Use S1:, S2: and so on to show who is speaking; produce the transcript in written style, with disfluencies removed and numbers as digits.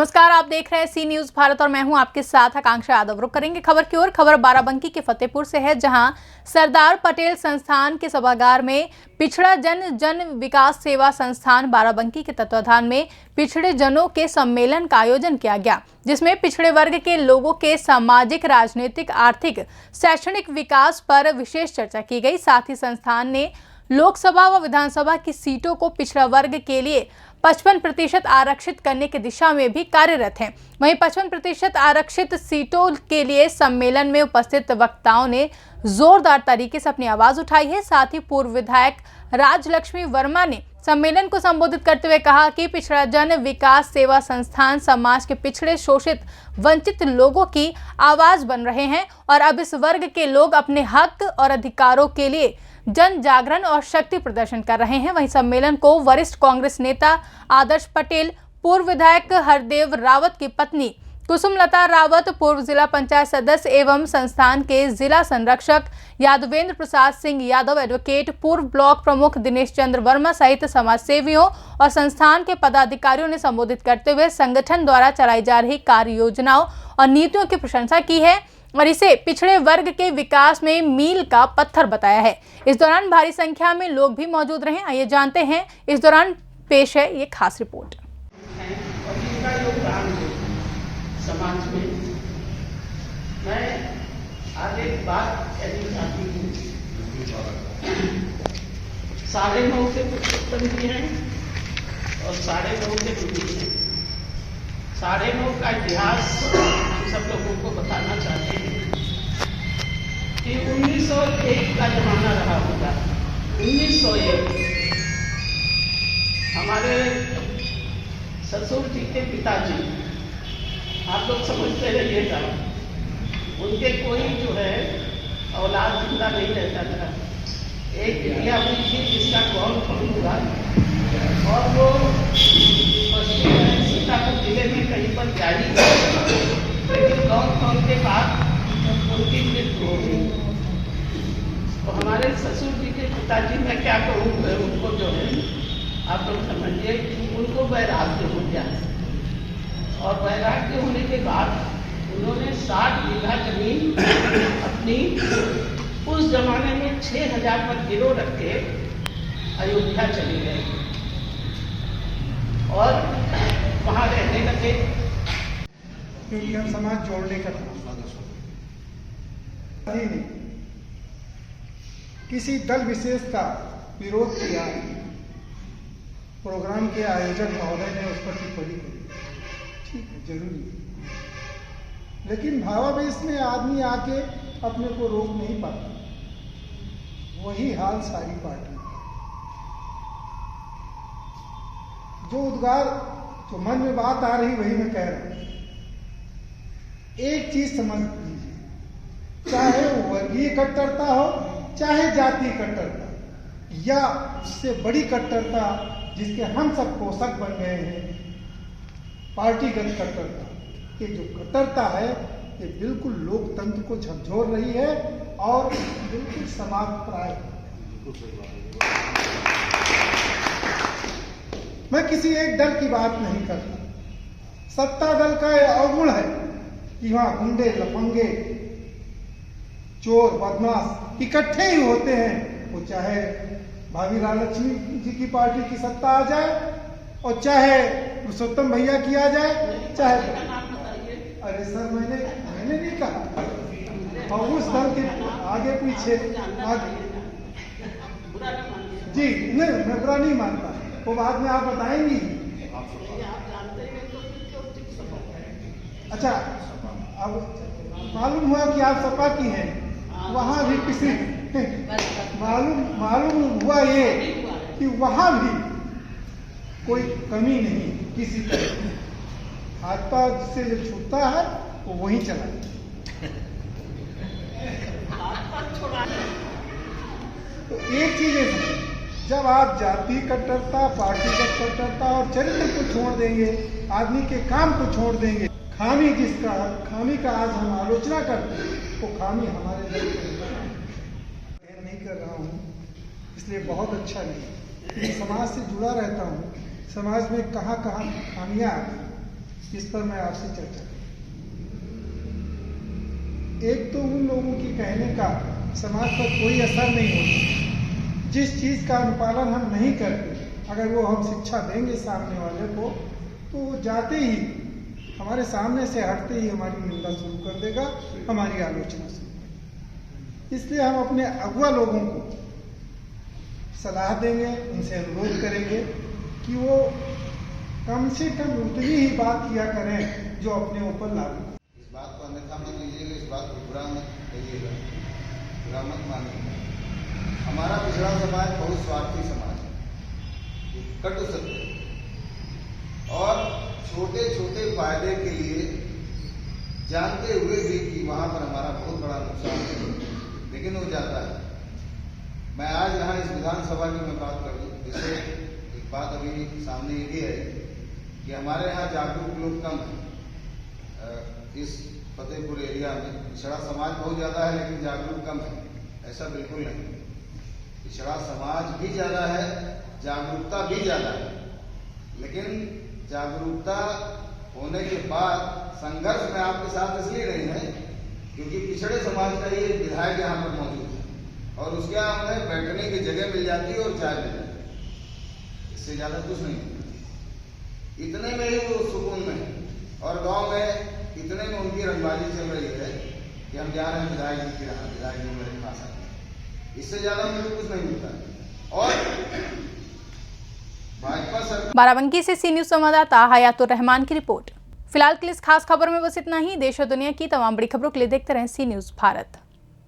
S1: नमस्कार, आप देख रहे हैं सी न्यूज भारत और मैं हूं आपके साथ आकांक्षा यादव। रुक करेंगे खबर की ओर। खबर बाराबंकी के फतेहपुर से है, जहां सरदार पटेल संस्थान के सभागार में पिछड़ा जन विकास सेवा संस्थान बाराबंकी के तत्वाधान में पिछड़े जनों के सम्मेलन का आयोजन किया गया, जिसमें पिछड़े वर्ग के लोगों के सामाजिक, राजनीतिक, आर्थिक, शैक्षणिक विकास पर विशेष चर्चा की गई। साथ ही संस्थान ने लोकसभा व विधानसभा की सीटों को पिछड़ा वर्ग के लिए 55% आरक्षित करने की दिशा में भी कार्यरत हैं। वहीं 55% आरक्षित सीटों के लिए सम्मेलन में उपस्थित वक्ताओं ने जोरदार तरीके से अपनी आवाज उठाई है। साथ ही पूर्व विधायक राजलक्ष्मी वर्मा ने सम्मेलन को संबोधित करते हुए कहा कि पिछड़ा जन विकास सेवा संस्थान समाज के पिछड़े, शोषित, वंचित लोगों की आवाज बन रहे हैं और अब इस वर्ग के लोग अपने हक और अधिकारों के लिए जन जागरण और शक्ति प्रदर्शन कर रहे हैं। वहीं सम्मेलन को वरिष्ठ कांग्रेस नेता आदर्श पटेल, पूर्व विधायक हरदेव रावत की पत्नी कुसुमलता रावत, पूर्व जिला पंचायत सदस्य एवं संस्थान के जिला संरक्षक यादवेंद्र प्रसाद सिंह यादव, एडवोकेट, पूर्व ब्लॉक प्रमुख दिनेश चंद्र वर्मा सहित समाज सेवियों और संस्थान के पदाधिकारियों ने संबोधित करते हुए संगठन द्वारा चलाई जा रही कार्य योजनाओं और नीतियों की प्रशंसा की है और इसे पिछड़े वर्ग के विकास में मील का पत्थर बताया है। इस दौरान भारी संख्या में लोग भी मौजूद रहे। आइए जानते हैं, इस दौरान पेश है ये खास रिपोर्ट।
S2: समाज में मैं आज एक बात कहनी चाहती हूँ। 9:30 के पुरुषोत्तम भी हैं और 9:30 के दूरी हैं। 9:30 का इतिहास हम सब लोगों को बताना चाहते हैं कि 1901 का जमाना रहा होगा। 1901 हमारे ससुर जी के पिताजी, आप लोग समझते रहिएगा, उनके कोई जो है औलाद जिंदा नहीं रहता था। एक बिटिया हुई थी जिसका कौन हुआ और वो सीतापुर जिले में कहीं पर जारी, लेकिन कौन के बाद उनकी मृत्यु हो गई। तो हमारे ससुर जी के पिताजी, मैं क्या कहूँ, उनको जो है आप लोग समझिए, उनको वैराग्य हो गया और वैराग्य होने के बाद उन्होंने 60 बीघा जमीन अपनी उस जमाने में 6000 पर गिरो रख के अयोध्या चले गए और वहां रहने लगे,
S3: क्योंकि हम समाज जोड़ने का था। किसी दल विशेष का विरोध किया, प्रोग्राम के आयोजक महोदय ने उस पर टिप्पणी की, ठीक है, जरूरी, लेकिन भावावेश में आदमी आके अपने को रोक नहीं पाता। वही हाल सारी पार्टी, जो उद्गार, जो मन में बात आ रही वही मैं कह रहा हूं। एक चीज समझ लीजिए, चाहे वर्गीय कट्टरता हो, चाहे जातीय कट्टरता, या उससे बड़ी कट्टरता जिसके हम सब पोषक बन गए हैं, पार्टीगत कट्टरता। ये जो कट्टरता है ये बिल्कुल लोकतंत्र को झकझोर रही है और बिल्कुल समाप्तप्राय। मैं किसी एक दल की बात नहीं करता। सत्ता दल का यह अवगुण है कि वहां गुंडे, लफंगे, चोर, बदमाश इकट्ठे ही होते हैं। वो चाहे भाभी राजलक्ष्मी जी की पार्टी की सत्ता आ जाए और चाहे पुरुषोत्तम भैया की आ जाए, चाहे, अरे सर मैंने नहीं कहा, और उस दल के आगे पीछे जी नहीं, मैं बुरा नहीं मानता, वो बाद में आप बताएंगी। अच्छा, अब मालूम हुआ कि आप सपा की हैं, वहां भी किसी मालूम हुआ ये कि वहां भी कोई कमी नहीं किसी तरह। हाथ से जो छूटता है वो वहीं चला। तो एक चीज है, जब आप जाति कट्टरता, पार्टीगत कट्टरता और चरित्र को छोड़ देंगे, आदमी के काम को छोड़ देंगे, खामी का आज हम आलोचना करते हैं, वो खामी हमारे दल नहीं कर रहा हूँ, इसलिए बहुत अच्छा नहीं। समाज से जुड़ा रहता हूँ, समाज में कहाँ कहाँ खामियां आ गई, इस पर मैं आपसे चर्चा करूँ। एक तो उन लोगों की कहने का समाज पर कोई असर नहीं होता। जिस चीज़ का अनुपालन हम नहीं करते, अगर वो हम शिक्षा देंगे सामने वाले को, तो वो जाते ही हमारे सामने से हटते ही हमारी निंदा शुरू कर देगा, हमारी आलोचना शुरू कर देगा। इसलिए हम अपने अगुआ लोगों को सलाह देंगे, उनसे अनुरोध करेंगे कि वो कम से कम उतनी ही बात किया करें जो अपने ऊपर लागू।
S4: इस बात को अन्यथा मत लीजिएगा, इस बात को बुरा मत कहिएगा, बुरा मत मानिएगा। हमारा पिछड़ा समाज बहुत स्वार्थी समाज है, कटु सत्य है, और छोटे छोटे फायदे के लिए जानते हुए भी कि वहां पर हमारा बहुत बड़ा नुकसान है, लेकिन वो जाता है। मैं आज यहाँ इस विधानसभा की मैं बात करूँ, जैसे एक बात अभी सामने ये भी है कि हमारे यहाँ जागरूक लोग कम हैं। इस फतेहपुर एरिया में पिछड़ा समाज बहुत ज़्यादा है, लेकिन जागरूक कम है। ऐसा बिल्कुल नहीं, पिछड़ा समाज भी ज़्यादा है, जागरूकता भी ज़्यादा है, लेकिन जागरूकता होने के बाद संघर्ष में आपके साथ इसलिए नहीं है क्योंकि पिछड़े समाज का ये विधायक यहाँ पर मौजूद है और उसके यहाँ हमें बैठने की जगह मिल जाती है और चाय मिल जाती है। इससे ज़्यादा कुछ नहीं होता। इतने में ही वो सुकून में है, और गांव में इतने में उनकी रंगबाजी चल रही है कि हम जा रहे हैं विधायक जी के यहाँ, विधायक जी मेरे पास आए। इससे ज़्यादा मुझे कुछ नहीं मिलता। और भाजपा सरकार।
S1: बाराबंकी से सी न्यूज संवाददाता हयातुर रहमान की रिपोर्ट। फिलहाल के लिए इस खास खबर में बस इतना ही। देश और दुनिया की तमाम बड़ी खबरों के लिए देखते रहें सी न्यूज भारत।